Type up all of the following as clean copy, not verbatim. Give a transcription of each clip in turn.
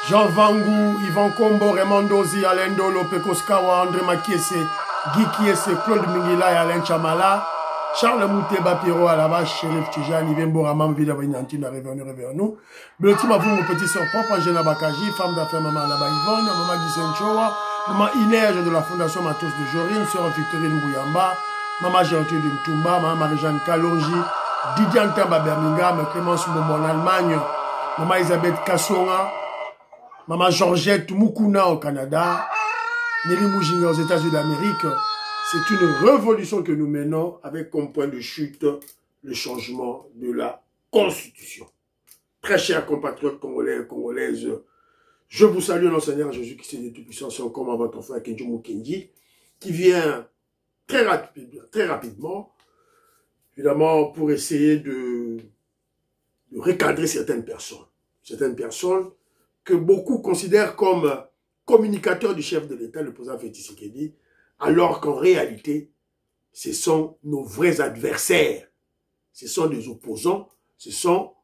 Jean Vangou, Yvan Kombo, Raymond Dozi, Alain Dolo, Pekos Kawa, André Makiese, Guy Kiese, Claude Mingila et Alain Chamala, Charles Mouteba Piro à la base, Chérif Tijani, Vembo Ramam, Vida Vainantine, revenu. Le team a vu mon petit soeur propre, Angela Bakaji, femme d'affaires, maman Alaba Yvonne, maman Gisèle Chowa, maman Inège de la Fondation Matos de Jorine, sœur Victorine Bouyamba, maman Gertrude Ntumba, maman Marie-Jeanne Kalonji, Didier Antamba Birmingham, Clémence Momo en Allemagne, maman Elisabeth Kassonga, maman Georgette Mukuna au Canada, Nelly Moujinga aux États-Unis d'Amérique. C'est une révolution que nous menons avec comme point de chute le changement de la Constitution. Très chers compatriotes congolais et congolaises, je vous salue en Seigneur Jésus-Christ de Tout-Puissant, comme à votre frère Kenjo Mukendi, qui vient très rapidement, évidemment, pour essayer de recadrer certaines personnes. Certaines personnes que beaucoup considèrent comme communicateurs du chef de l'État, le président Félix Tshisekedi, alors qu'en réalité, ce sont nos vrais adversaires. Ce sont des opposants, ce sont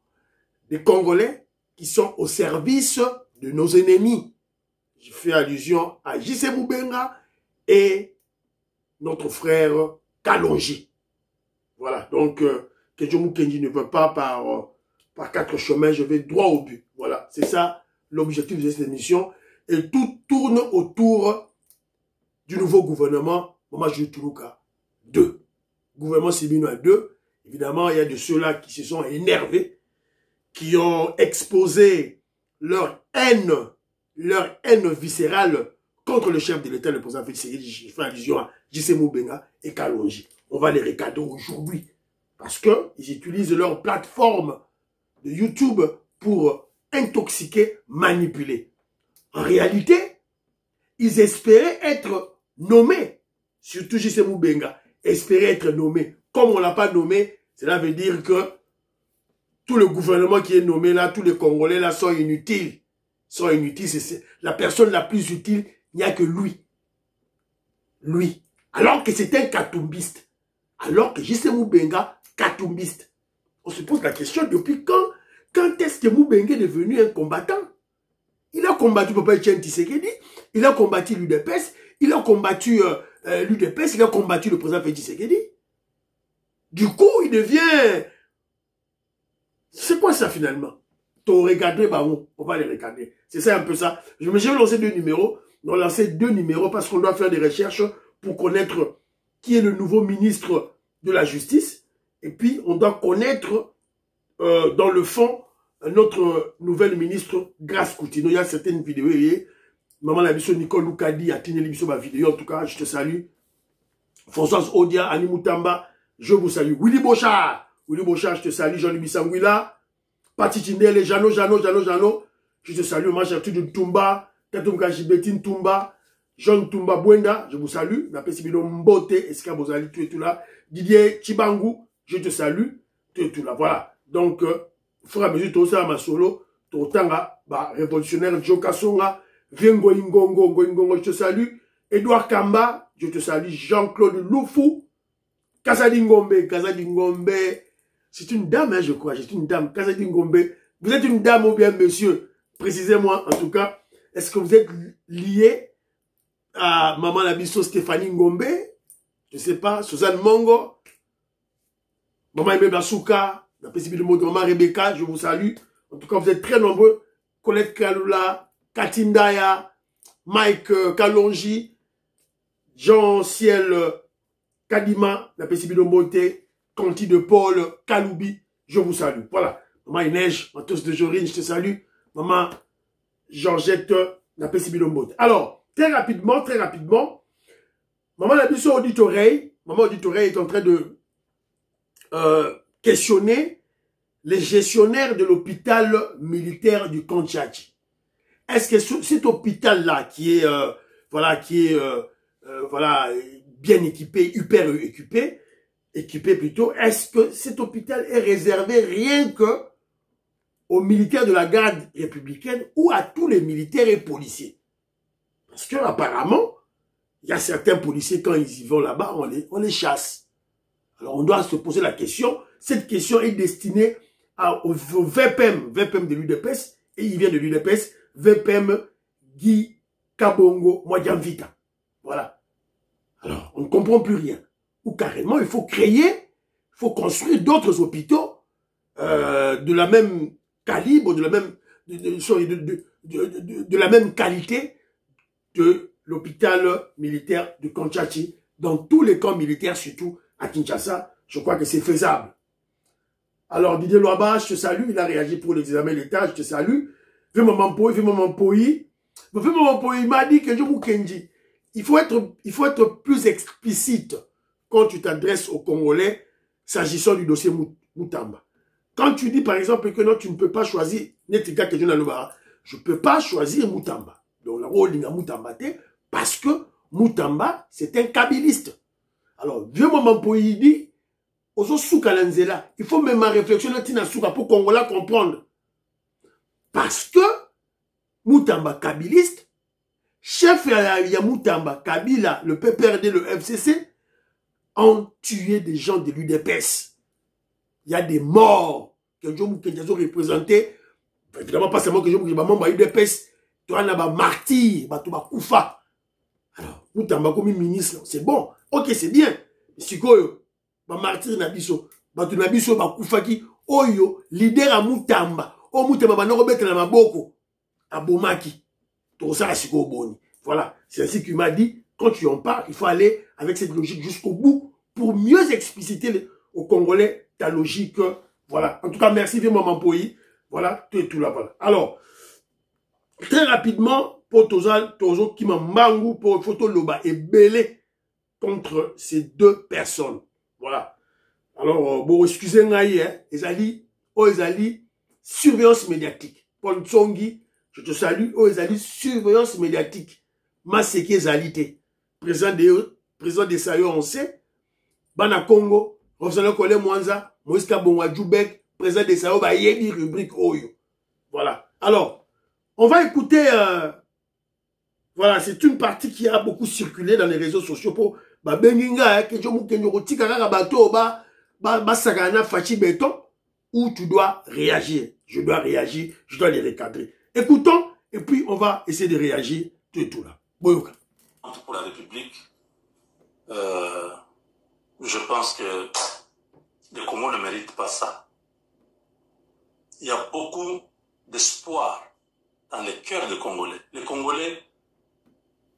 des Congolais qui sont au service de nos ennemis. Je fais allusion à J.C. Moubenga et notre frère Kalonji. Voilà, donc, Kenjo Mukendi ne veut pas par quatre chemins, je vais droit au but. Voilà, c'est ça l'objectif de cette émission. Et tout tourne autour du nouveau gouvernement, Maman Jutuluka 2. Gouvernement Sibinois 2. Évidemment, il y a de ceux-là qui se sont énervés, qui ont exposé leur haine viscérale contre le chef de l'État, le président Félix Tshisekedi. Je fais allusion à J.C. Moubenga et Kalonji. On va les recadrer aujourd'hui. Parce qu'ils utilisent leur plateforme de YouTube pour intoxiquer, manipuler. En réalité, ils espéraient être nommés, surtout J.C. Moubenga, espéraient être nommés. Comme on ne l'a pas nommé, cela veut dire que tout le gouvernement qui est nommé là, tous les Congolais là sont inutiles. Sont inutiles, c'est la personne la plus utile, il n'y a que lui. Lui. Alors que c'est un katumbiste. Alors que J.C. Moubenga, katumbiste. On se pose la question, depuis quand est-ce que Moubenga est devenu un combattant? Il a combattu Papa Etienne Tshisekedi, il a combattu l'UDPS, il a combattu l'UDPS, il a combattu le président Félix Tshisekedi. Du coup, il devient... C'est quoi ça finalement? T'as regardé, bah on va les regarder. C'est ça un peu ça. Je vais lancer deux numéros. On va lancer deux numéros parce qu'on doit faire des recherches pour connaître qui est le nouveau ministre de la Justice. Et puis, on doit connaître dans le fond notre nouvelle ministre Grace Koutino. Il y a certaines vidéos. Maman la biso Nicole Loukadi a tenu l'émission ma vidéo. En tout cas, je te salue. Françoise Odia, Annie Moutamba, je vous salue. Willy Bochard, je te salue. Jean-Louis Bissangouila, Pati Tindele, Jano, je te salue. Maman Gertrude Ntumba, Katum Kajibetine Tumba, Jean Tumba Bwenda, je vous salue. Napesibido Mbote, Eska Bozali, tu es tout là. Didier Chibangu, je te salue. Tu es tout là. Voilà. Donc, au fur et à mesure, tu as ma solo, tu as révolutionnaire Joe Kassonga, Viengo Ingongo, je te salue. Edouard Kamba, je te salue. Jean-Claude Loufou, Kazadi Ngombe, c'est une dame, hein, je crois, c'est une dame, Kazadi Ngombe. Vous êtes une dame ou bien monsieur? Précisez-moi, en tout cas, est-ce que vous êtes lié à Maman Labisso Stéphanie Ngombe? Je ne sais pas, Suzanne Mongo, Maman Aimé Basuka, la possibilité de mot de Maman Rebecca, je vous salue. En tout cas, vous êtes très nombreux. Colette Kalula, Katindaya, Mike Kalonji, Jean-Ciel Kadima, la possibilité de monter, Canty de Paul, Kaloubi, je vous salue. Voilà. Maman Inège, Matos de Jorine, je te salue. Maman Georgette, la possibilité de monter. Alors, très rapidement, Maman Labisso Auditoreille est en train de questionner les gestionnaires de l'hôpital militaire du Kantchachi. Est-ce que cet hôpital-là, qui est bien équipé, hyper équipé plutôt, est-ce que cet hôpital est réservé rien que aux militaires de la garde républicaine ou à tous les militaires et policiers? Parce que apparemment, il y a certains policiers, quand ils y vont là-bas, on les chasse. Alors on doit se poser la question. Cette question est destinée au VPM de l'UDPS, et il vient de l'UDPS. VPM Guy Kabongo Mwadjamvita. Voilà. Alors, on ne comprend plus rien. Ou carrément, il faut créer, il faut construire d'autres hôpitaux de la même calibre, de la même qualité de l'hôpital militaire de Kanchachi, dans tous les camps militaires, surtout à Kinshasa. Je crois que c'est faisable. Alors, Didier Loaba, je te salue. Il a réagi pour l'examen d'État. Je te salue. Fais-moi mon poï. Il m'a dit que je vous kenji. Il faut être plus explicite quand tu t'adresses aux Congolais s'agissant du dossier Moutamba. Quand tu dis, par exemple, que non, tu ne peux pas choisir Netika Kejouna, je ne peux pas choisir Moutamba. Donc, la holding à Moutamba, parce que Moutamba, c'est un kabiliste. Alors, vieux moment pour y dire, il faut même ma réflexion pour Congolais comprendre. Parce que Moutamba kabiliste, chef ya Moutamba, Kabila, le PPRD, le FCC, ont tué des gens de l'UDPS. Il y a des morts que je vous représenté. Évidemment, pas seulement que je vous représenté, l'UDPS, tu as un martyr, tu as Koufa. Alors, Moutamba comme ministre, c'est bon. Ok, c'est bien. Si quoi, martyr Nabiso, tu Nabiso, Koufa qui, Oyo, leader à Moutamba. Oh, Moutamba, va nous remettre dans ma boko. À Bomaki. Voilà, c'est ainsi qu'il m'a dit, quand tu en parles, il faut aller avec cette logique jusqu'au bout pour mieux expliciter aux Congolais ta logique. Voilà, en tout cas, merci vivement Mampoï. Voilà, tout et tout là. Voilà. Alors, très rapidement, pour Tozo qui m'a mangou pour photo Loba et belé contre ces deux personnes. Voilà. Alors, bon, excusez-moi, Ezali, surveillance médiatique. Paul Tsongi, je te salue, Ezali, surveillance médiatique. Maseke Ezalité. Président des Sayo, on sait. Bana Congo, Rosana Kole Mwanza, Moïse Kabongwa Djoubek, président des Sayo, Yedi, rubrique Oyo. Voilà. Alors, on va écouter, voilà, c'est une partie qui a beaucoup circulé dans les réseaux sociaux pour, Benginga, que je mou kenyo tika bato, sakana fachi béton, où tu dois réagir. Je dois réagir, je dois les recadrer. Écoutons, et puis on va essayer de réagir, tout et tout là. Boyoka. Pour la République, je pense que le Congo ne mérite pas ça. Il y a beaucoup d'espoir dans les cœurs des Congolais. Les Congolais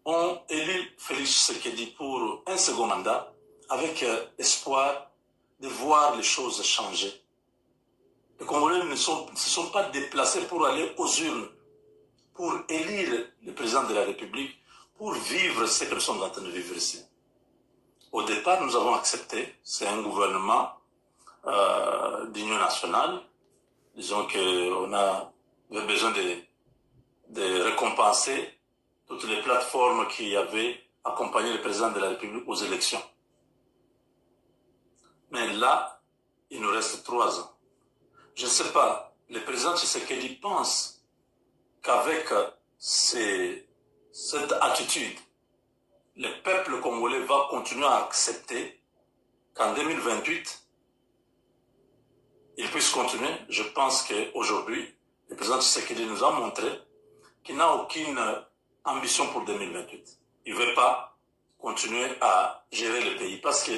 ont élu Félix Tshisekedi pour un second mandat avec espoir de voir les choses changer. Les Congolais ne se sont pas déplacés pour aller aux urnes, pour élire le président de la République, pour vivre ce que nous sommes en train de vivre ici. Au départ, nous avons accepté, c'est un gouvernement d'union nationale. Disons qu'on avait besoin de récompenser toutes les plateformes qui avaient accompagné le président de la République aux élections. Mais là, il nous reste 3 ans. Je ne sais pas, le président Tshisekedi pense qu'avec cette attitude, le peuple congolais va continuer à accepter qu'en 2028, il puisse continuer. Je pense qu'aujourd'hui, le président Tshisekedi nous a montré qu'il n'a aucune ambition pour 2028. Il ne veut pas continuer à gérer le pays. Parce que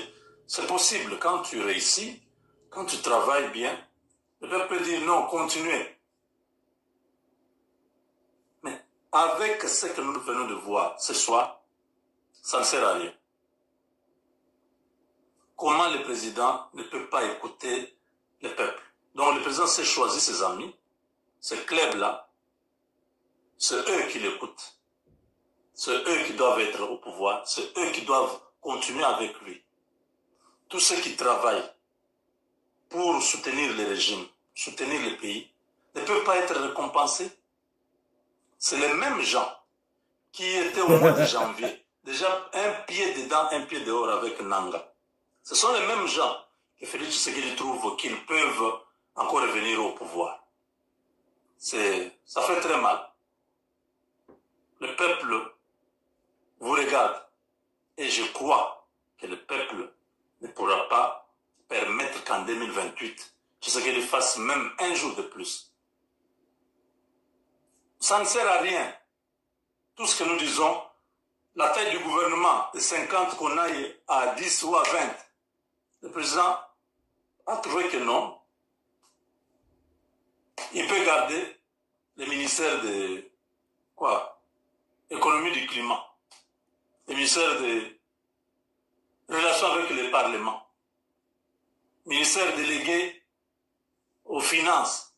c'est possible, quand tu réussis, quand tu travailles bien, le peuple peut dire non, continuez. Mais avec ce que nous venons de voir ce soir, ça ne sert à rien. Comment le président ne peut pas écouter le peuple? Donc le président s'est choisi ses amis, ces clubs-là, c'est eux qui l'écoutent. C'est eux qui doivent être au pouvoir, c'est eux qui doivent continuer avec lui. Tous ceux qui travaillent pour soutenir le régime, soutenir le pays, ne peuvent pas être récompensés. C'est les mêmes gens qui étaient au mois de janvier, déjà un pied dedans, un pied dehors avec Nanga. Ce sont les mêmes gens que Félix Tshisekedi trouve qu'ils peuvent encore revenir au pouvoir. Ça fait très mal. Le peuple vous regarde et je crois que le peuple ne pourra pas permettre qu'en 2028, Tshisekedi fasse même un jour de plus. Ça ne sert à rien. Tout ce que nous disons, la taille du gouvernement de 50 qu'on aille à 10 ou à 20, le président a trouvé que non. Il peut garder le ministère de quoi? Économie du climat, le ministère des relations avec le Parlement, ministère délégué aux finances.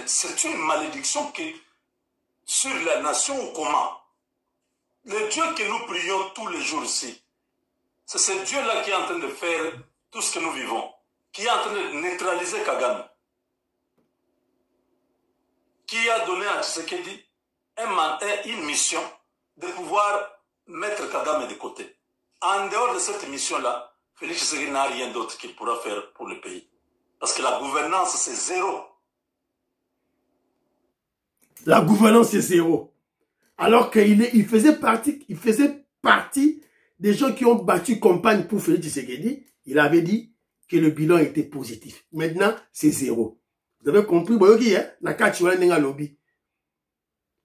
C'est une malédiction qui, sur la nation, comment? Le Dieu que nous prions tous les jours ici, c'est ce Dieu-là qui est en train de faire tout ce que nous vivons, qui est en train de neutraliser Kagame, qui a donné à Tshisekedi une mission de pouvoir mettre Kagame de côté. En dehors de cette mission-là, Félix Tshisekedi n'a rien d'autre qu'il pourra faire pour le pays. Parce que la gouvernance, c'est zéro. La gouvernance, c'est zéro. Alors qu'il faisait partie des gens qui ont battu campagne pour Félix Tshisekedi. Il avait dit que le bilan était positif. Maintenant, c'est zéro. Vous avez compris,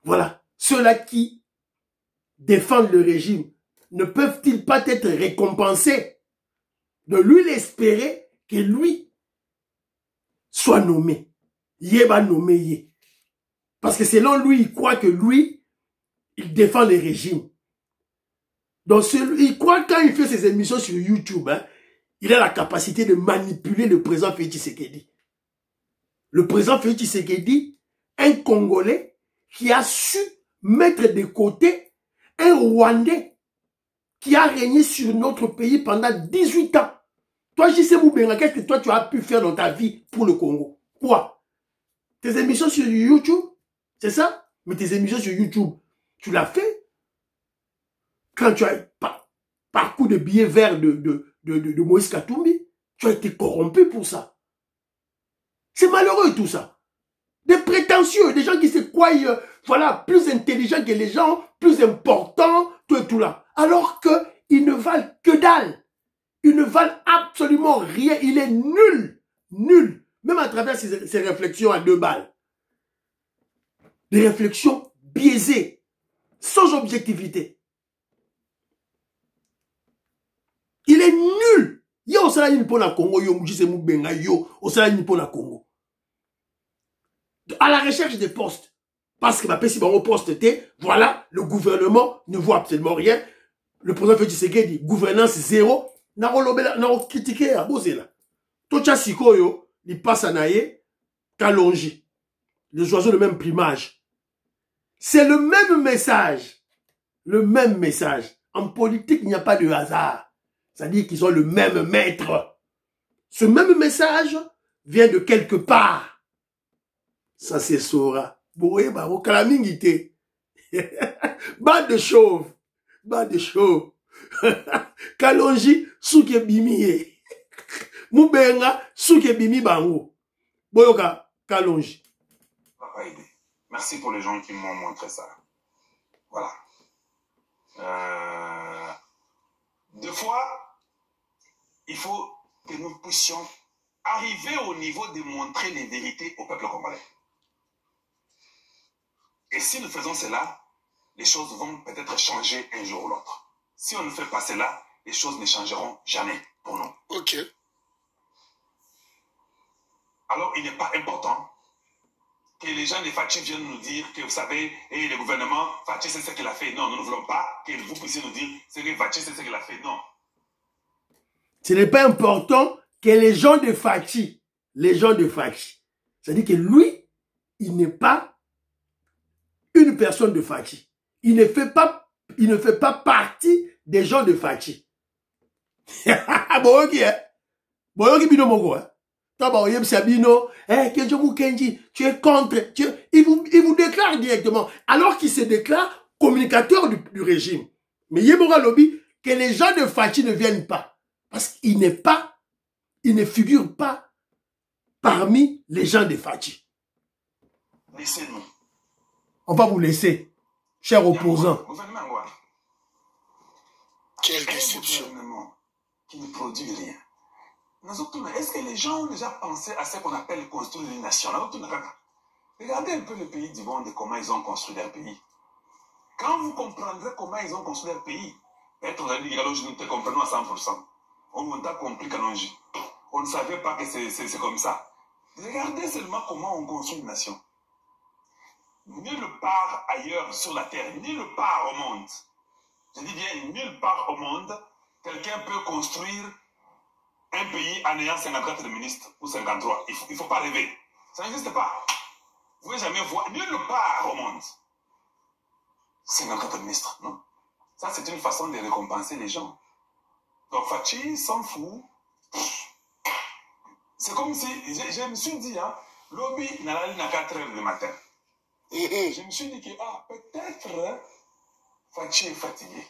voilà. Ceux-là qui défendent le régime ne peuvent-ils pas être récompensés de lui espérer que lui soit nommé? Yéba nommé Yé. Parce que selon lui, il croit que lui, il défend le régime. Donc, il croit que quand il fait ses émissions sur YouTube, hein, il a la capacité de manipuler le président Félix Tshisekedi. Le président Félix Tshisekedi, un Congolais qui a su mettre de côté un Rwandais qui a régné sur notre pays pendant 18 ans. Toi, J.C. Moubenga, qu'est-ce que toi tu as pu faire dans ta vie pour le Congo? Quoi? Tes émissions sur YouTube? C'est ça? Mais tes émissions sur YouTube, tu l'as fait quand tu as, par coup de billets verts de Moïse Katumbi, tu as été corrompu pour ça. C'est malheureux tout ça. Des prétentieux, des gens qui se croient, voilà, plus intelligents que les gens, plus importants, tout et tout là. Alors qu'ils ne valent que dalle. Ils ne valent absolument rien. Il est nul. Nul. Même à travers ses réflexions à 2 balles. Des réflexions biaisées, sans objectivité. Il est nul. Yo, on s'en pour la Congo, yo, J.C. Moubenga, yo, on s'en pour la Congo. À la recherche des postes. Parce que si on poste, voilà, le gouvernement ne voit absolument rien. Le président Félix Tshisekedi dit gouvernance zéro. N'a critiqué à Bozela. Tout ça, il passe à Naye, Kalonji. Les oiseaux le même plumage. C'est le même message. Le même message. En politique, il n'y a pas de hasard. C'est-à-dire qu'ils ont le même maître. Ce même message vient de quelque part. Ça, c'est Sora. Boé, baro, kalamingité. Bas de chauve. Bas de chauve. Kalonji, souke bimiye. Moubenga, souke bimi bango. Boyoka, Kalonji. Merci pour les gens qui m'ont montré ça. Voilà. Deux fois, il faut que nous puissions arriver au niveau de montrer les vérités au peuple congolais. Et si nous faisons cela, les choses vont peut-être changer un jour ou l'autre. Si on ne fait pas cela, les choses ne changeront jamais pour nous. Ok. Alors, il n'est pas important que les gens de Fachi viennent nous dire que vous savez, et le gouvernement, Fachi c'est ce qu'il a fait. Non, nous ne voulons pas que vous puissiez nous dire que Fachi c'est ce qu'il a fait. Non. Ce n'est pas important que les gens de Fachi, c'est-à-dire que lui, il n'est pas une personne de Fachi. Il ne fait pas partie des gens de Fachi. Bon, ok, hein? Bon, ok, bino moko, hein? Tu es contre. Il vous déclare directement. Alors qu'il se déclare communicateur du régime. Mais Yebora Lobby, que les gens de Fachi ne viennent pas. Parce qu'il ne figure pas parmi les gens de Fachi. Laissez-nous. On va vous laisser, chers opposants. Quelle déception. Un gouvernement qui ne produit rien. Est-ce que les gens ont déjà pensé à ce qu'on appelle construire une nation? Regardez un peu le pays du monde et comment ils ont construit leur pays. Quand vous comprendrez comment ils ont construit leur pays, être dans les Kalonji, nous te comprenons à 100%. On t'a compris Kalonji. On ne savait pas que c'est comme ça. Regardez seulement comment on construit une nation. Nulle part ailleurs sur la terre, nulle part au monde, je dis bien nulle part au monde, quelqu'un peut construire un pays en ayant 54 ministres ou 53. Il ne faut pas rêver. Ça n'existe pas. Vous ne pouvez jamais voir nulle part au monde 54 ministres. Non. Ça, c'est une façon de récompenser les gens. Donc, Fachi s'en fout. C'est comme si, je me suis dit, hein, lobby n'a à 4 heures du matin. Je me suis dit que, peut-être, Fachi est fatigué.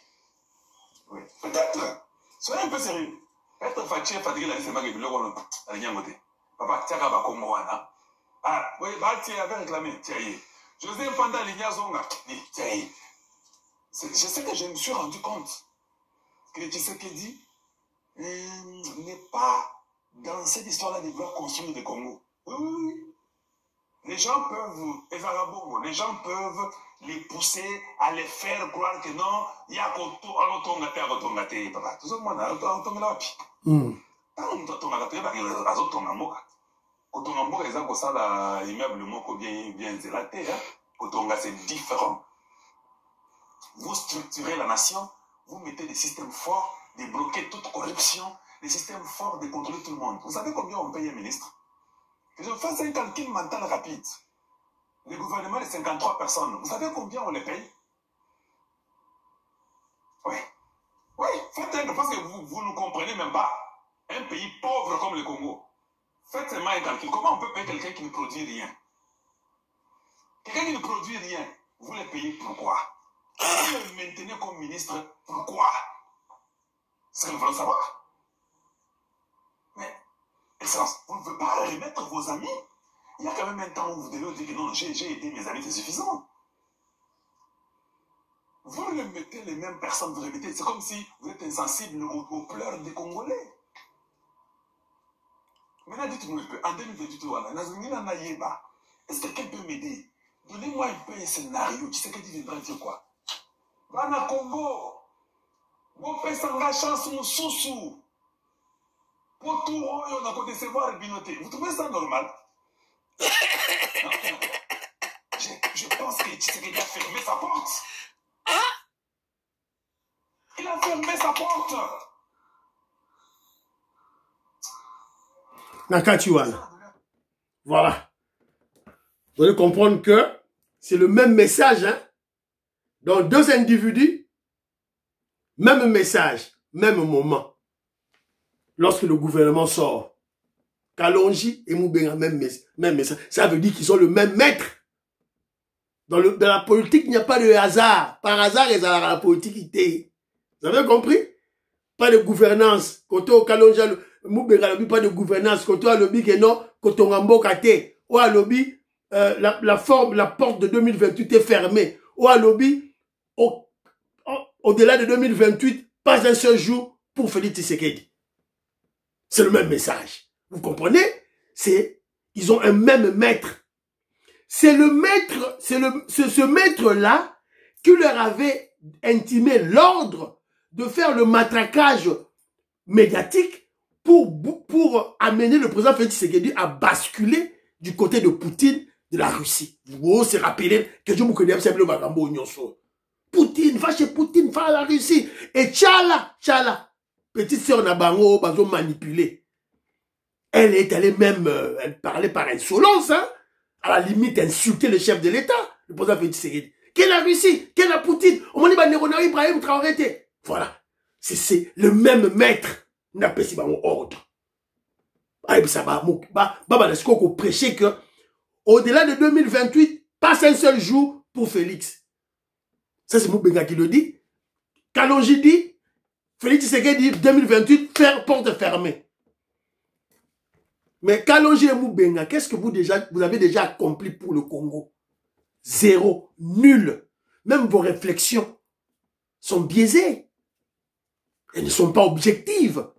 Oui, peut-être. Soyez un peu sérieux. Peut-être Fachi est fatigué, c'est pas que le rien côté. Papa, tiens, va comme moi, ah, oui, bah, tu avais réclamé, tiens, José Panda Lignazonga, tiens, c'est ce que je me suis rendu compte. Que Tshisekedi n'est pas dans cette histoire-là de vouloir construire le Congo. Oui, oui, oui. Les gens peuvent, les gens peuvent les pousser à les faire croire que non, il y a Kotongate, papa. Tout le monde a Kotongate. Quand on a Kotonga les gens ça la immeuble moko bien zélaté, Kotonga c'est différent. Vous structurez la nation, vous mettez des systèmes forts, de bloquer toute corruption, des systèmes forts de contrôler tout le monde. Vous savez combien on paye un ministre? Je fais un calcul mental rapide. Le gouvernement de 53 personnes, vous savez combien on les paye? Oui. Oui, faites un, parce que vous ne comprenez même pas. Un pays pauvre comme le Congo. Faites seulement un calcul. Comment on peut payer quelqu'un qui ne produit rien? Quelqu'un qui ne produit rien, vous le payez pourquoi? Vous le maintenez comme ministre, pourquoi? C'est ce que nous voulons savoir. Mais, excellence, vous ne pouvez pas remettre vos amis. Il y a quand même un temps où vous devez dire que non, j'ai aidé mes amis, c'est suffisant. Vous remettez les mêmes personnes, vous remettez. C'est comme si vous êtes insensible aux pleurs des Congolais. Maintenant, dites-moi un peu, en 2028, est-ce que quelqu'un peut m'aider? Donnez-moi un peu un scénario. Tu sais que tu viendras dire quoi? Bana Congo, vous faites sans chance, mon sous-sous. Pour tout, on a qu'à décevoir Binoté. Vous trouvez ça normal? Non. Je pense que Tshisekedi a fermé sa porte. Il a fermé sa porte. Nakatiwana. Voilà. Vous allez comprendre que c'est le même message, hein. Dans deux individus, même message, même moment. Lorsque le gouvernement sort, Kalonji et Moubenga, même message. Ça veut dire qu'ils sont le même maître. Dans la politique, il n'y a pas de hasard. Par hasard, ils ont la politique. Vous avez compris? Pas de gouvernance. Quand on Kalonji, Moubenga, pas de gouvernance. Quand on a lobby que non, quand on a Mbokate, ou à lobby, la porte de 2028 est fermée. Ou à lobby, au-delà de 2028, pas un seul jour pour Félix Tshisekedi. C'est le même message. Vous comprenez? Ils ont un même maître. C'est le maître, c'est ce maître-là qui leur avait intimé l'ordre de faire le matraquage médiatique pour amener le président Félix Tshisekedi à basculer du côté de Poutine, de la Russie. Vous se rappelez que je vous connais, le Magambo Nyonso. Poutine, va chez Poutine, va à la Russie. Et tchala, petite sœur Nabango, bazo manipulée. Elle est allée même, elle parlait par insolence, hein, à la limite insulter le chef de l'État, le président Félix Tshisekedi. Quelle la Russie, quelle la Poutine, on m'a dit, bah, Néronari Ibrahim Traoré. Voilà. C'est le même maître. N'a pas si mon ordre. Ah, ça va, bah, est-ce qu'on prêchait que, au-delà de 2028, passe un seul jour pour Félix. Ça, c'est Moubenga qui le dit. Kalonji dit, Félix Tshisekedi dit 2028, porte fermée. Mais Kalonji et Moubenga, qu'est-ce que vous avez déjà accompli pour le Congo? Zéro, nul. Même vos réflexions sont biaisées. Elles ne sont pas objectives.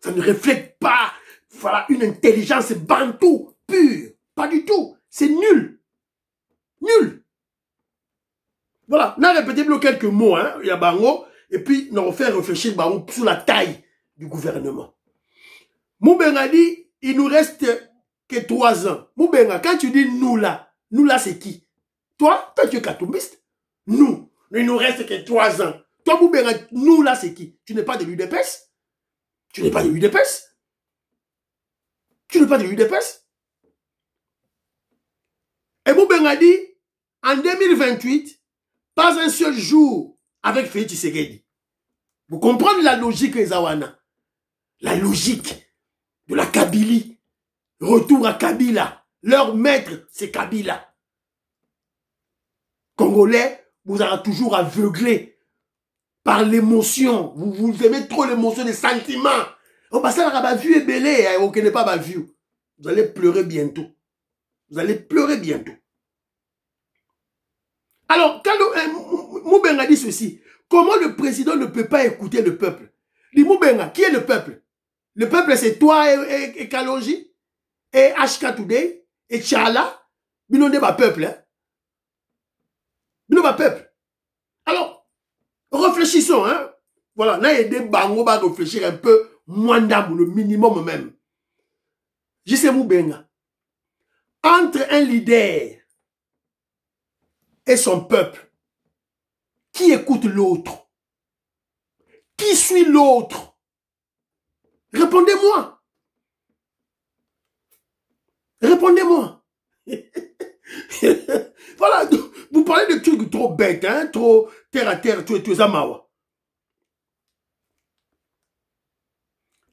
Ça ne reflète pas, voilà, une intelligence bantou pure. Pas du tout. C'est nul. Nul. Voilà, on a répété quelques mots, hein, il y a Bango, et puis on va faire réfléchir Bango sur la taille du gouvernement. Moubenga dit, il nous reste que 3 ans. Moubenga, quand tu dis nous là c'est qui? Toi tu es katoumiste. Nous, il nous reste que 3 ans. Toi Moubenga, nous là c'est qui? Tu n'es pas de l'UDPS? Tu n'es pas de l'UDPS? Tu n'es pas de l'UDPS? Et Moubenga dit, en 2028, pas un seul jour avec Félix Tshisekedi. Vous comprenez la logique, Ezawana? La logique de la Kabylie. Retour à Kabila. Leur maître, c'est Kabila. Congolais, vous avez toujours aveuglé par l'émotion. Vous aimez trop l'émotion, les sentiments. On passe à la vue et belé, on ne connaît pas ma vue. Vous allez pleurer bientôt. Vous allez pleurer bientôt. Alors, quand Moubenga dit ceci, comment le président ne peut pas écouter le peuple? Dit Moubenga, qui est le peuple? Le peuple, c'est toi et Kalonji, et HK Today, et Tchala. Bino n'est pas peuple, hein? Bino n'est pas peuple. Alors, réfléchissons, hein? Voilà, là, il y a des bangos à réfléchir un peu, moins d'âme, le minimum même. Je sais Moubenga. Entre un leader et son peuple, qui écoute l'autre? Qui suit l'autre? Répondez-moi. Répondez-moi. Voilà, vous parlez de trucs trop bêtes, hein, trop terre à terre, tout ça, mawa.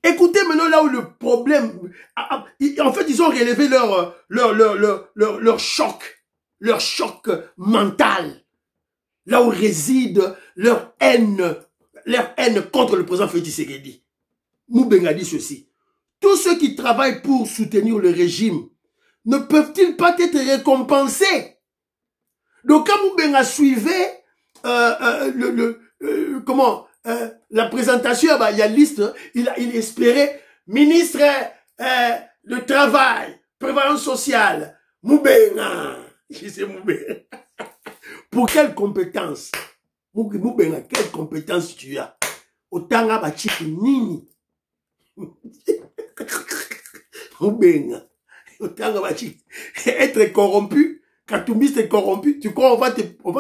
Écoutez maintenant là où le problème... En fait, ils ont relevé leur choc mental. Là où réside leur haine contre le président Félix Tshisekedi. Moubenga dit ceci. Tous ceux qui travaillent pour soutenir le régime ne peuvent-ils pas être récompensés? Donc quand Moubenga suivait la présentation, il y a liste, il espérait ministre de travail, prévoyance sociale, Moubenga. Je sais Moubenga. Pour quelle compétence? Moubenga, quelle compétence tu as? Otanga bachiki nini? Moubenga. Otanga bachiki. Être corrompu, Katoumiste est corrompu, tu crois on va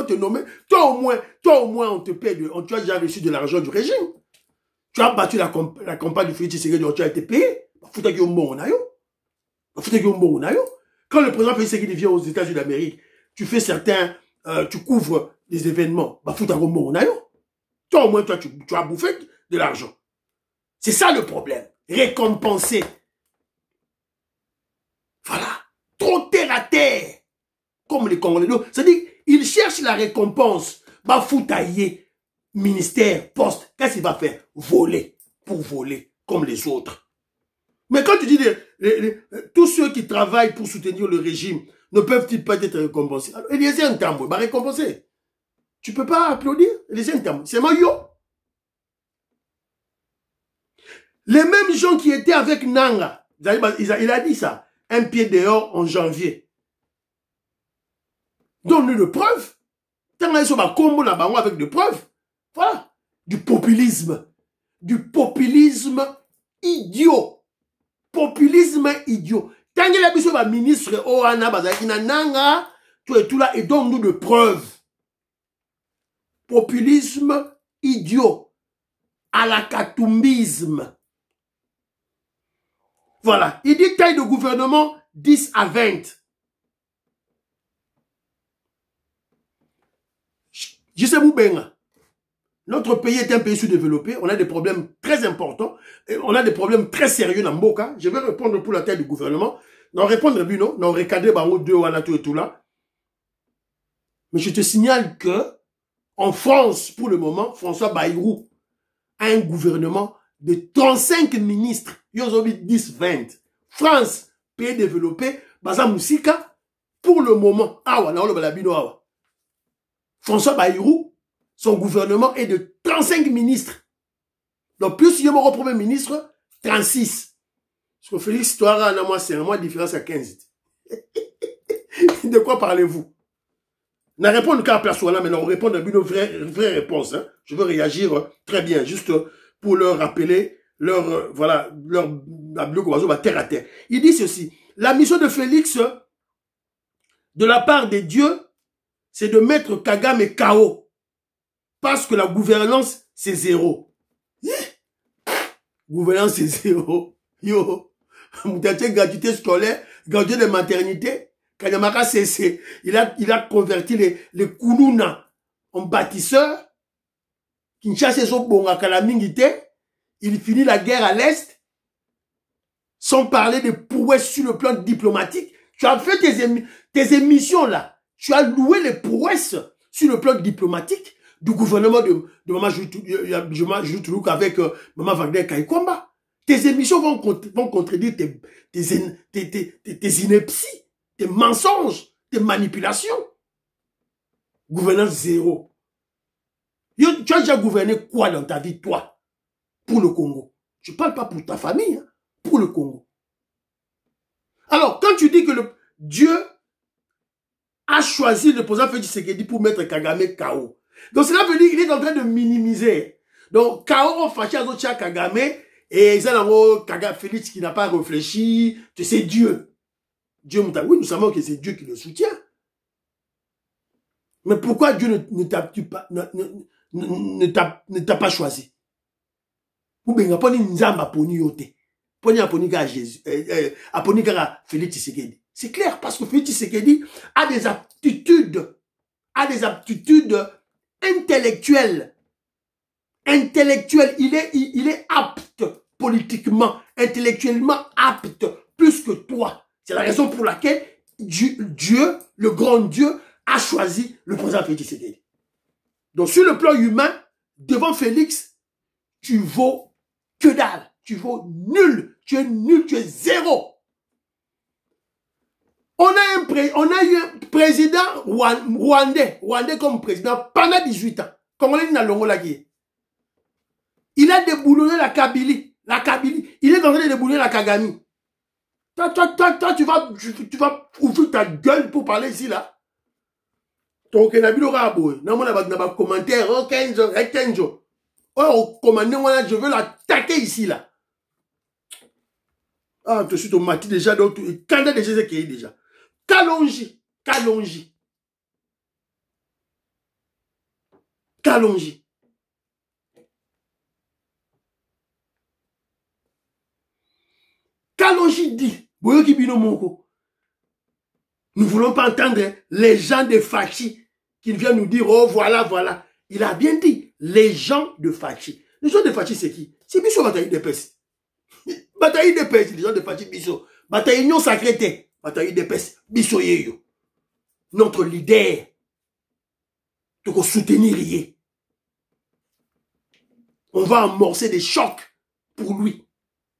te nommer? Toi au moins on te paie, tu as déjà reçu de l'argent du régime. Tu as battu la campagne du Félix Tshisekedi, tu as été payé. Quand le président Félix Tshisekedi vient aux États-Unis d'Amérique, tu fais certains, tu couvres des événements. Toi au moins, tu as bouffé de l'argent. C'est ça le problème. Récompenser. Voilà. Trop terre à terre. Comme les Congolais. C'est-à-dire, ils cherchent la récompense. Bafoutailler, ministère, poste. Qu'est-ce qu'il va faire? Voler. Pour voler. Comme les autres. Mais quand tu dis tous ceux qui travaillent pour soutenir le régime ne peuvent-ils pas être récompensés? Alors, Eliezer Ntambo va récompenser. Tu peux pas applaudir Eliezer Ntambo. C'est moi yo. Les mêmes gens qui étaient avec Nanga, il a dit ça. Un pied dehors en janvier. Donne-nous de preuves. Tant qu'ils sont avec des preuves. Voilà. Du populisme. Du populisme idiot. Populisme idiot. Tant qu'il a besoin d'un ministre, Oana, Bazakina, Nanga, tout là, et donne-nous de preuves. Populisme idiot. À la katoumbisme. Voilà. Il dit taille de gouvernement 10 à 20. Je sais Moubenga. Notre pays est un pays sous-développé. On a des problèmes très importants. Et on a des problèmes très sérieux dans Mboka. Je vais répondre pour la taille du gouvernement. Non, répondre, non. Non, recadrer, bango, 2, wana, tout et tout là. Mais je te signale que, en France, pour le moment, François Bayrou a un gouvernement de 35 ministres. Yozobi 10, 20. France, pays développé, Baza Moussika, pour le moment, awa, na olo balabino awa. François Bayrou, son gouvernement est de 35 ministres. Donc, plus il y a mon premier ministre, 36. Parce que Félix Touara, c'est un mois de différence à 15. De quoi parlez-vous? Ne répondre qu'à place là, mais on répond à une vraie réponse. Hein. Je veux réagir très bien, juste pour leur rappeler leur, voilà, leur terre à terre. Il dit ceci, la mission de Félix, de la part des dieux, c'est de mettre Kagame KO. Parce que la gouvernance, c'est zéro. Yeah. Gouvernance, c'est zéro. Yo, gratuité scolaire, gratuité de maternité. Kanyamaka cessé. Il a converti les Kounouna en bâtisseurs. Kinshasa Zobonga Kalamingite. Il finit la guerre à l'Est. Sans parler de prouesses sur le plan diplomatique. Tu as fait tes émissions là. Tu as loué les prouesses sur le plan diplomatique du gouvernement de Maman Joutoulou avec Maman Wagner Kaikwamba. Tes émissions vont contredire tes inepties, tes mensonges, tes manipulations. Gouvernance zéro. Tu as déjà gouverné quoi dans ta vie, toi, pour le Congo? Je ne parle pas pour ta famille, hein, pour le Congo. Alors, quand tu dis que Dieu a choisi le président Félix Tshisekedi pour mettre Kagame KO, donc cela veut dire qu'il est en train de minimiser. Donc, KO fâché à Zotia Kagame, et ils ont Kagame Félix qui n'a pas réfléchi, c'est Dieu. Dieu, oui, nous savons que c'est Dieu qui le soutient. Mais pourquoi Dieu ne t'a pas choisi? Ou bien, poni nzamba poni yote. Poni aponi ga Jésus, aponi ga Félix Tshisekedi. C'est clair, parce que Félix Tshisekedi a des aptitudes intellectuelles. Il est apte politiquement, intellectuellement apte, plus que toi. C'est la raison pour laquelle Dieu, le grand Dieu, a choisi le président Félix Tshisekedi. Donc, sur le plan humain, devant Félix, tu vaux que dalle. Tu vaux nul. Tu es nul, tu es zéro. On a eu un président rwandais comme président pendant 18 ans. Congolais n'a l'ongola qui. Il a déboulonné la Kabylie. Il est en train de déboulonner la Kagame. Toi, tu vas ouvrir ta gueule pour parler ici, là. Donc, il y a un commentaire, oh, Kenzo. Oh, je veux l'attaquer ici, là. Ah, tout de suite, on m'a dit déjà, donc, quand déjà, c'est qui déjà. Kalonji. Kalonji dit, Boyoki Bino Moko, nous ne voulons pas entendre les gens de Fachi qui viennent nous dire, oh voilà. Il a bien dit, les gens de Fachi. Les gens de Fachi, c'est qui? C'est Bisso Bataille de Pes. Bataille de Pes, les gens de Fachi, Bisso. Bataille Union Sacrée, Bataille de Pes, Bisso Yeyo. Notre leader, de soutenir. On va amorcer des chocs pour lui,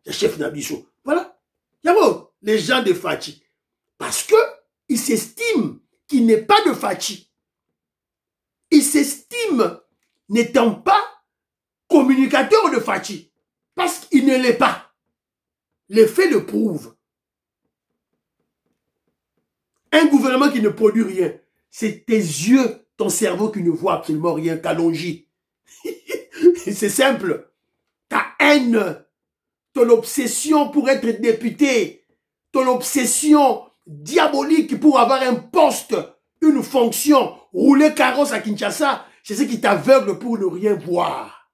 le chef d'Abisso. Voilà. Yabo, les gens de Fachi. Parce que il s'estime qu'il n'est pas de Fachi. Il s'estime n'étant pas communicateur de Fachi. Parce qu'il ne l'est pas. Les faits le prouvent. Un gouvernement qui ne produit rien, c'est tes yeux, ton cerveau qui ne voit absolument rien, Kalonji. C'est simple. Ta haine, ton obsession pour être député, ton obsession diabolique pour avoir un poste, une fonction, rouler carrosse à Kinshasa, c'est ce qui t'aveugle pour ne rien voir.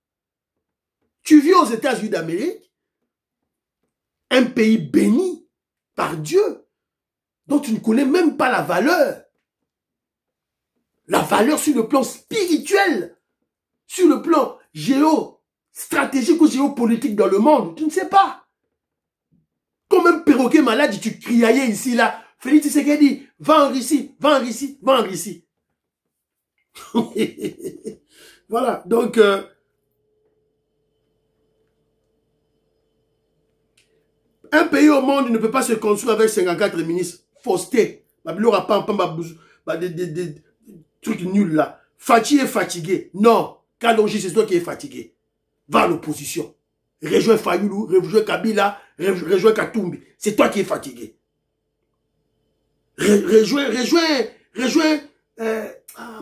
Tu vis aux États-Unis d'Amérique, un pays béni par Dieu, dont tu ne connais même pas la valeur. La valeur sur le plan spirituel, sur le plan géostratégique ou géopolitique dans le monde, tu ne sais pas. Comme un perroquet malade, tu criaillais ici, là. Félix Tshisekedi, va en Russie. Voilà, donc... un pays au monde ne peut pas se construire avec 54 ministres. Fausseté. Des trucs nuls là. Fachi est fatigué. Non. Kalonji, c'est toi qui es fatigué. Va à l'opposition. Rejoins Fayoulou, rejoins Kabila, rejoins Katumbi. C'est toi qui es fatigué.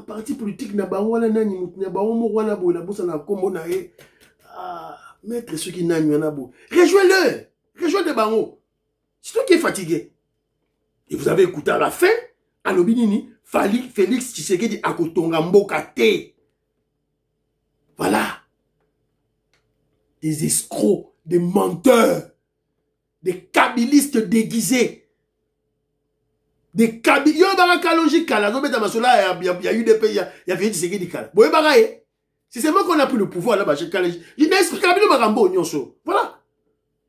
parti politique na bango wana nani mutu na bango moko wana boye na bosa na kombo na ye maître ceux qui nani wana boye rejoins-le bango. C'est toi qui es fatigué. Et vous avez écouté à la fin alobi nini Félix Tshisekedi akotonga mboka te. Voilà. Des escrocs, des menteurs, des kabylistes déguisés. Des kabylistes. Yo baka Kalonji kala. Il y a eu des pays, il y a Félix Tshisekedi kala. Boye baka si c'est moi qu'on a pris le pouvoir là-bas, j'ai Kalonji. Il n'a expliqué le Marambo, Nyonso. Voilà.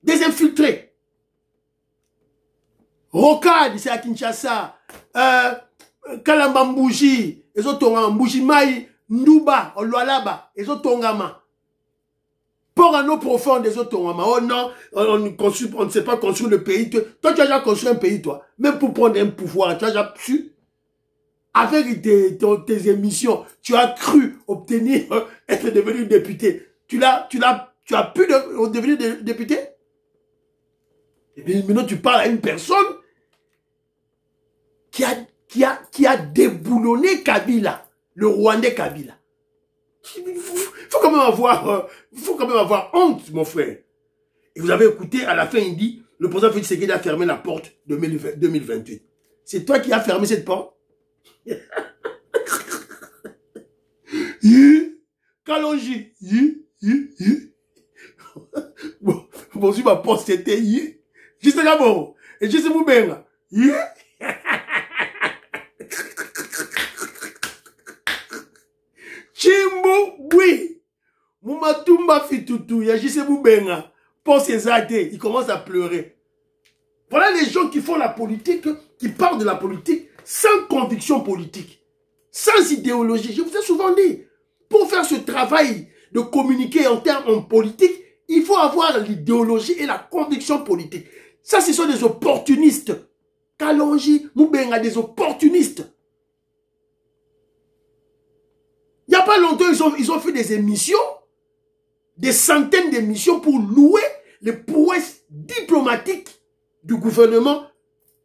Des infiltrés. Rocade, c'est à Kinshasa. Kalambambouji, les autres tongama, Mboujimaï, Ndouba, Olualaba, les autres tongama. Port en eau profonde, les autres tongama. Oh non, on ne sait pas construire le pays. Toi, tu as déjà construit un pays, toi. Même pour prendre un pouvoir, tu as déjà su. Avec tes émissions, tu as cru obtenir, être devenu député. Tu as pu devenir député? Et puis maintenant, tu parles à une personne qui a déboulonné Kabila, le Rwandais Kabila. Il faut quand même avoir honte, mon frère. Et vous avez écouté, à la fin, il dit, le président Félix Tshisekedi a fermé la porte 2028. C'est toi qui as fermé cette porte? Kalonji. Bon, si ma porte c'était juste là bon. Et juste vous bien. Chimbo, oui. Moumatumba fitutu, ya Jisebou Benga. Pour ses athées, il commence à pleurer. Voilà les gens qui font la politique, qui parlent de la politique sans conviction politique, sans idéologie. Je vous ai souvent dit, pour faire ce travail de communiquer en termes politiques, il faut avoir l'idéologie et la conviction politique. Ça, ce sont des opportunistes. Kalonji, Moubenga, des opportunistes. Il n'y a pas longtemps, ils ont fait des émissions, des centaines d'émissions pour louer les prouesses diplomatiques du gouvernement.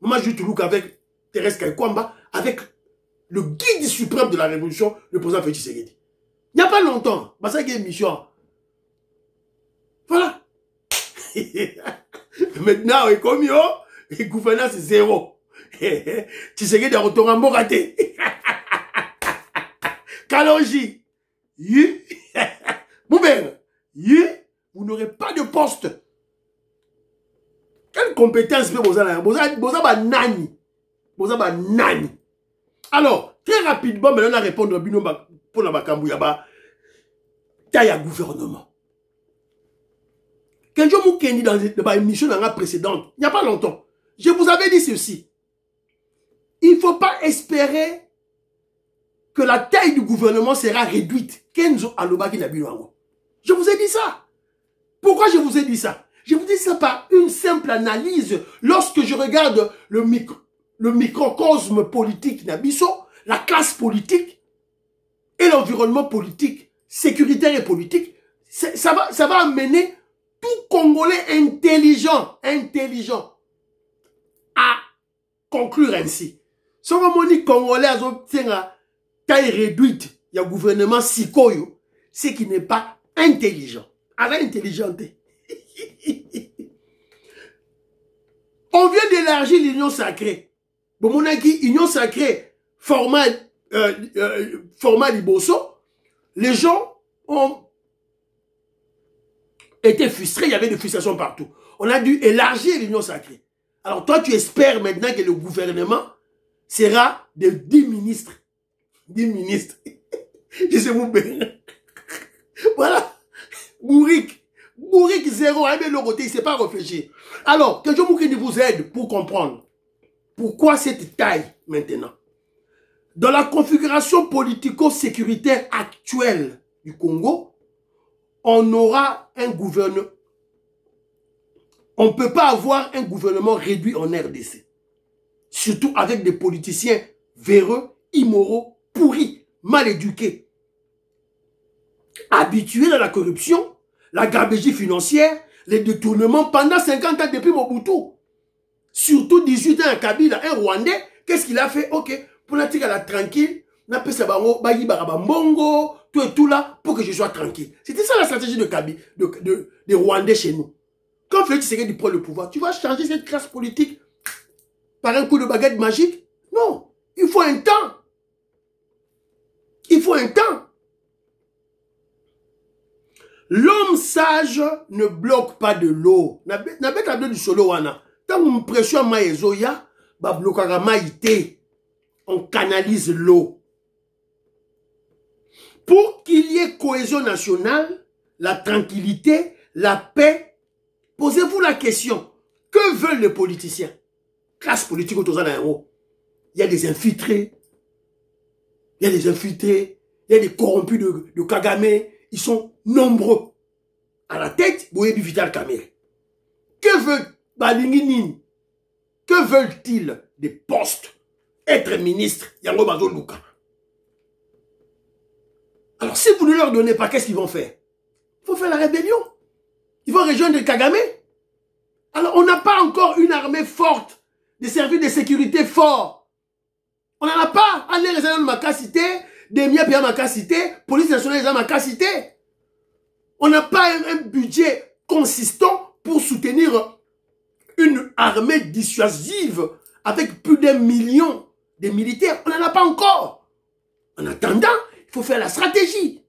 Moi, je te look avec Thérèse Kaikwamba, avec le guide suprême de la révolution, le président Félix Tshisekedi. Il n'y a pas longtemps, bah ça y est émission. Voilà. Maintenant, et comme yo, le gouvernement c'est zéro. Tshisekedi a retourné en Moraté. Kalonji, vous n'aurez pas de poste. Quelle compétence peut vous avez? Vous avez nani. Alors, très rapidement, maintenant, on va répondre pour la Bakambouya. Il y a gouvernement. Quand je vous ai dit dans l'émission précédente, il n'y a pas longtemps, je vous avais dit ceci. Il ne faut pas espérer que la taille du gouvernement sera réduite. Kenzo Alobaki Nabiluango. Je vous ai dit ça. Pourquoi je vous ai dit ça? Je vous dis ça par une simple analyse. Lorsque je regarde le microcosme politique Nabiso, la classe politique et l'environnement politique, sécuritaire et politique, ça va amener tout Congolais intelligent à conclure ainsi. Si on dit Congolais a taille réduite, il y a un gouvernement sikoyo, c'est qui n'est pas intelligent. Alors intelligenté. On vient d'élargir l'union sacrée. Bon, mon aki, union sacrée, format Liboso, les gens ont été frustrés, il y avait des frustrations partout. On a dû élargir l'union sacrée. Alors toi, tu espères maintenant que le gouvernement sera de 10 ministres. 10 ministres. Je sais vous bien. Voilà. Bourrique zéro, de l'autre côté, il ne sait pas réfléchir. Alors, que je vous aide pour comprendre pourquoi cette taille maintenant. Dans la configuration politico-sécuritaire actuelle du Congo, on aura un gouvernement. On ne peut pas avoir un gouvernement réduit en RDC. Surtout avec des politiciens véreux, immoraux, pourris, mal éduqués, habitués à la corruption, la gabegie financière, les détournements pendant 50 ans depuis Mobutu. Surtout 18 ans à Kabila, un Rwandais, qu'est-ce qu'il a fait? Ok, pour la tranquille, napesa bango bayi barabambongo tout et tout là pour que je sois tranquille. C'était ça la stratégie des Rwandais chez nous. Quand Félix Tshisekedi prend le pouvoir, tu vas changer cette classe politique par un coup de baguette magique? Non, il faut un temps. Il faut un temps. L'homme sage ne bloque pas de l'eau. Na beta do du solo wana. Tant on pression maezo ya, ba blokara maïté. On canalise l'eau. Pour qu'il y ait cohésion nationale, la tranquillité, la paix, posez-vous la question, que veulent les politiciens? Classe politique autour de l'eau. Il y a des infiltrés, il y a des corrompus de Kagame, ils sont nombreux. À la tête, Boyebi Vital Kamerhe. Que veulent-ils des postes? Être ministre, Yango Bazo Luka. Alors, si vous ne leur donnez pas, qu'est-ce qu'ils vont faire? Il faut faire la rébellion. Ils vont rejoindre Kagame. Alors, on n'a pas encore une armée forte, des services de sécurité forts. On n'en a pas. Allez, les gens de Makasité, des miens payés à Makasité, police nationale à Makasité. On n'a pas un budget consistant pour soutenir une armée dissuasive avec plus d'1 million de militaires. On n'en a pas encore. En attendant, il faut faire la stratégie.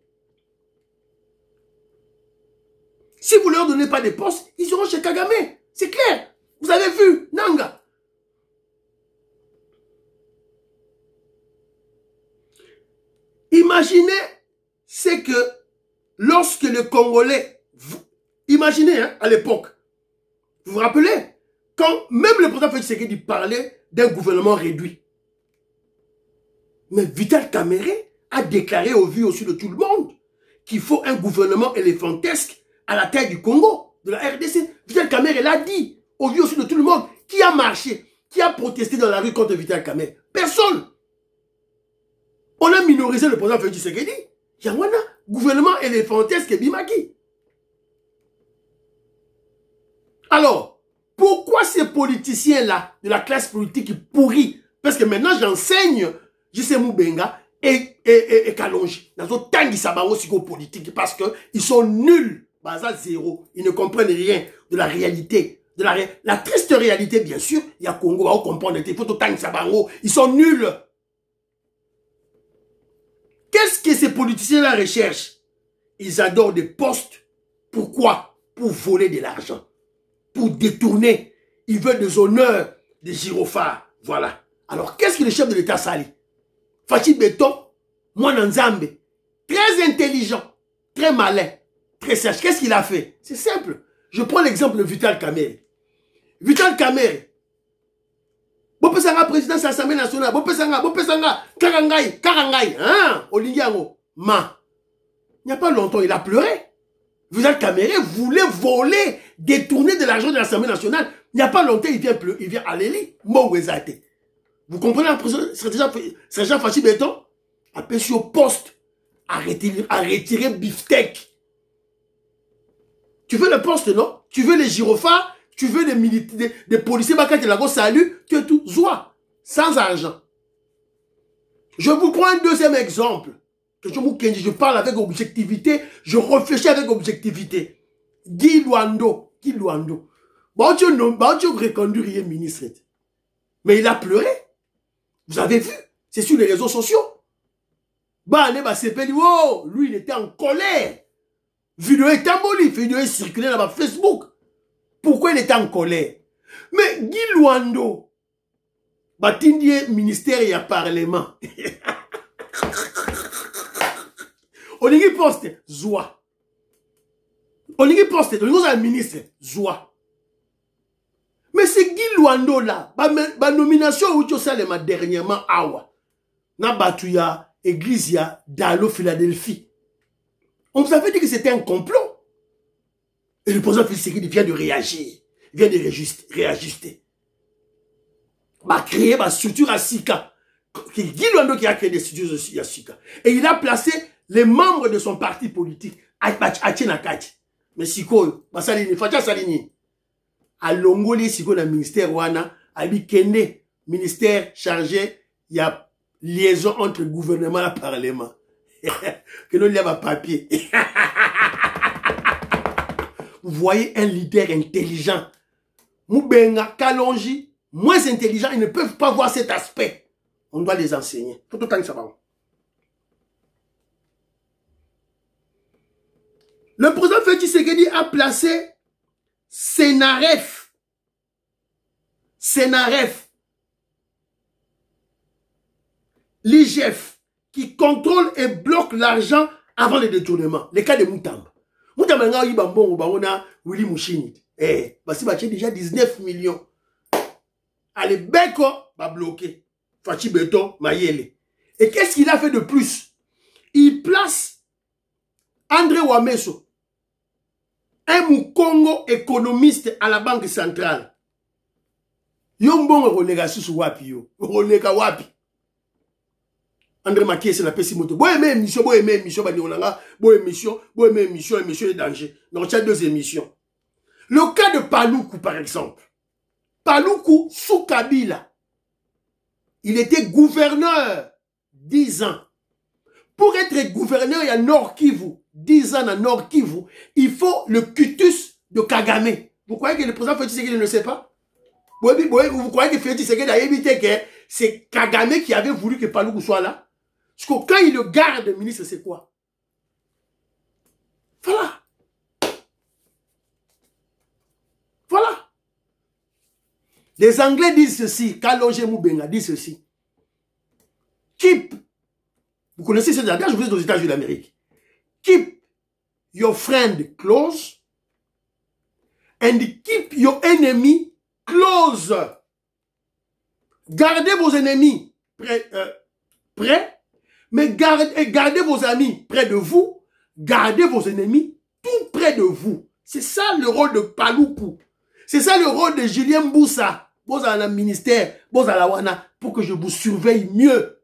Si vous ne leur donnez pas des postes, ils seront chez Kagame. C'est clair. Vous avez vu, Nanga. Imaginez, c'est que lorsque les Congolais, imaginez hein, à l'époque, vous vous rappelez, quand même le président Félix Tshisekedi parlait d'un gouvernement réduit. Mais Vital Kamerhe a déclaré au vu aussi de tout le monde qu'il faut un gouvernement éléphantesque à la tête du Congo, de la RDC. Vital Kamerhe l'a dit au vu aussi de tout le monde. Qui a marché? Qui a protesté dans la rue contre Vital Kamerhe? Personne. On a minorisé le président Félix Tshisekedi. Il y a un gouvernement éléphantesque et Bimaki. Alors, pourquoi ces politiciens-là, de la classe politique pourrie, parce que maintenant j'enseigne J.C. Moubenga et Kalonji, dans un tangi sabaro psychopolitique, parce qu'ils sont nuls, basa zéro, ils ne comprennent rien de la réalité, de la triste réalité, bien sûr, il y a Congo, on comprend, il faut tout tangi sabaro, ils sont nuls. Qu'est-ce que ces politiciens-là recherchent? Ils adorent des postes. Pourquoi? Pour voler de l'argent. Pour détourner. Ils veulent des honneurs, des gyrophares. Voilà. Alors, qu'est-ce que le chef de l'État sali? Fachi Beton, Mwananzambe, très intelligent, très malin, très sage. Qu'est-ce qu'il a fait? C'est simple. Je prends l'exemple de Vital Kamerhe. Vital Kamerhe, Bopesanga président de l'Assemblée nationale, Bopesanga, Karangai, hein, Olingiango, Ma. Il n'y a pas longtemps, il a pleuré. Vital Kamerhe voulait voler, détourner de l'argent de l'Assemblée nationale. Il n'y a pas longtemps, il vient à l'Élie. Vous comprenez la sergent Fachi Beton? Appelé au poste à retirer Biftec. Tu veux le poste, non? Tu veux les gyrophares? Tu veux des militaires, des policiers, qui la salut, tu es tout joie, sans argent. Je vous prends un deuxième exemple. Je parle avec objectivité, je réfléchis avec objectivité. Guy Luando. Bon, tu reconduis ministre. Mais il a pleuré. Vous avez vu? C'est sur les réseaux sociaux. Lui, il était en colère. Vidéo est emboli, vidéo est circulée dans Facebook. Pourquoi il était en colère? Mais Guy Luando, Batindie ministère et parlement. Olingi poste, Zoua. Olingi poste, Olingi un ministre, Zoua. Mais c'est Guy Luando là, ba nomination où tu sais les dernièrement awa. Na batuya, église ya, Dalo, Philadelphie. On vous avait dit que c'était un complot. Et le président Félix Tshisekedi vient de réagir, vient de réajuster. Il a créé une structure à Sika. C'est Guy Luando qui a créé des structures à Sika. Et il a placé les membres de son parti politique à Tchenakati. Mais Siko, Salini, Fatia Salini. À Longoli, Siko, dans le ministère Wana, à Bikende, ministère chargé, il y a liaison entre gouvernement et parlement. Que nous lève à papier. Vous voyez un leader intelligent. Moubenga, Kalonji, moins intelligents, ils ne peuvent pas voir cet aspect. On doit les enseigner. Tout autant que ça va. Le président Félix Tshisekedi a placé Senaref, l'IGF, qui contrôle et bloque l'argent avant le détournement. Le cas de Moutamba. Moutamba nga yi bambongo baona Willy Mouchini. Basi bache déjà 19 millions. Allez, Beko va bloquer. Fachi Beton, Mayele. Et qu'est-ce qu'il a fait de plus? Il place André Wameso, un Mukongo économiste à la Banque centrale. Yombongo rolega susu wapi yo. Rolega wapi. André Makie c'est la pesimoto. Bo aimé émission, bani olanga, bo émission est danger. Donc il y a 2 émissions. Le cas de Paloukou par exemple. Paloukou sous Kabila. Il était gouverneur 10 ans. Pour être gouverneur, il y a Nord Kivu. 10 ans à Nord Kivu. Il faut le cutus de Kagame. Vous croyez que le président Félix Tshisekedi ne le sait pas? Vous croyez que Félix Tshisekedi a évité que c'est Kagame qui avait voulu que Paloukou soit là? Parce que quand il le garde ministre, c'est quoi? Voilà. Voilà. Les Anglais disent ceci. Kalonji Moubenga dit ceci. Keep. Vous connaissez ce langage, vous êtes aux États-Unis d'Amérique. Keep your friend close and keep your enemy close. Gardez vos ennemis près, mais gardez vos amis près de vous. Gardez vos ennemis tout près de vous. C'est ça le rôle de Paloukou. C'est ça le rôle de Julien Boussa. Vous avez un ministère, vous avez la wana, pour que je vous surveille mieux.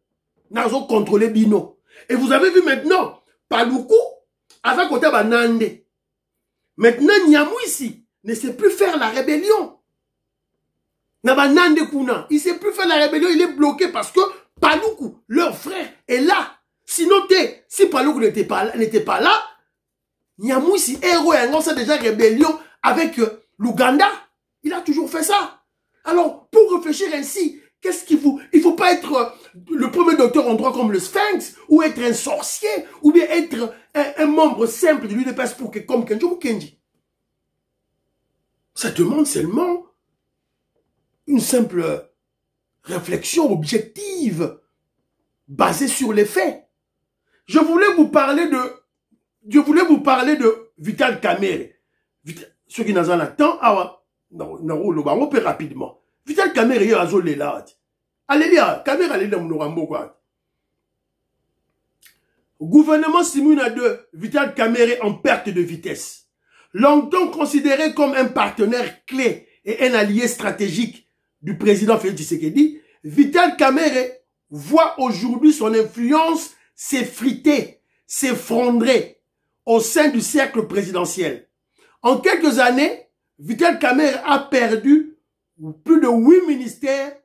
Nous avons contrôlé Bino. Et vous avez vu maintenant, Paloukou, avec côté Banande. Maintenant, Niamou ici ne sait plus faire la rébellion. Nabanande Kuna, il ne sait plus faire la rébellion, il est bloqué parce que Paloukou, leur frère, est là. Sinon, si Paloukou n'était pas là, Niamou ici, héros et un déjà rébellion avec l'Ouganda. Il a toujours fait ça. Alors, pour réfléchir ainsi, qu'est-ce qu'il faut? Il ne faut pas être le premier docteur en droit comme le Sphinx, ou être un sorcier, ou bien être un membre simple de l'UDPS comme Kenji ou Kenji. Ça demande seulement une simple réflexion objective, basée sur les faits. Je voulais vous parler de Vital Kamerhe. Ceux qui n'ont pas le temps, on peut rapidement. Vital Kamerhe, il y a un là. Allez lire, Kamerhe, allez lire mon quoi. Gouvernement Simuna 2, Vital Kamerhe en perte de vitesse. Longtemps considéré comme un partenaire clé et un allié stratégique du président Félix Tshisekedi, Vital Kamerhe voit aujourd'hui son influence s'effriter, s'effondrer au sein du cercle présidentiel. En quelques années, Vital Kamerhe a perdu plus de 8 ministères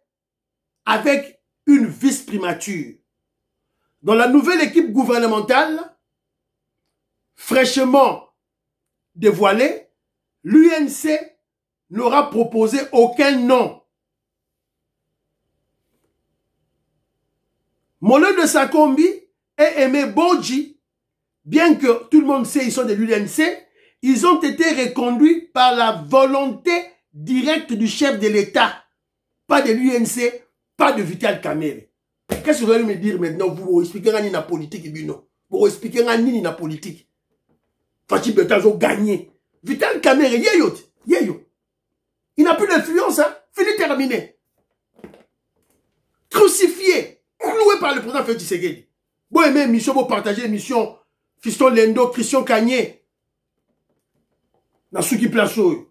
avec une vice-primature. Dans la nouvelle équipe gouvernementale, fraîchement dévoilée, l'UNC n'aura proposé aucun nom. Molo de Sakombi et Aimé Bodji, bien que tout le monde sait qu'ils sont de l'UNC, ils ont été reconduits par la volonté directe du chef de l'État. Pas de l'UNC, pas de Vital Kamerhe. Qu'est-ce que vous allez me dire maintenant? Vous expliquez la politique, vous expliquez la politique. Fachi Betazo gagné. Vital Kamerhe, yeyo. Il n'a plus d'influence, hein? Fini terminé. Crucifié, cloué par le président Félix Tshisekedi. Bon, aimez mission, vous partagez l'émission Fiston Lendo, Christian Kanye. Na suki plaso.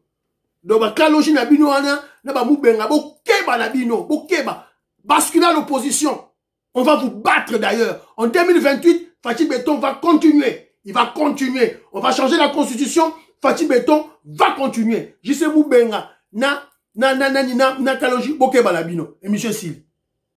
Donc, ba Kalonji na bino ana, na ba Moubenga, bo keba na bino, bo keba. Basculer à l'opposition. On va vous battre d'ailleurs. En 2028, Fachi Beton va continuer. Il va continuer. On va changer la constitution. Fachi Beton va continuer. Je sais Moubenga, na Kalonji, bo keba na bino. Et monsieur Sil.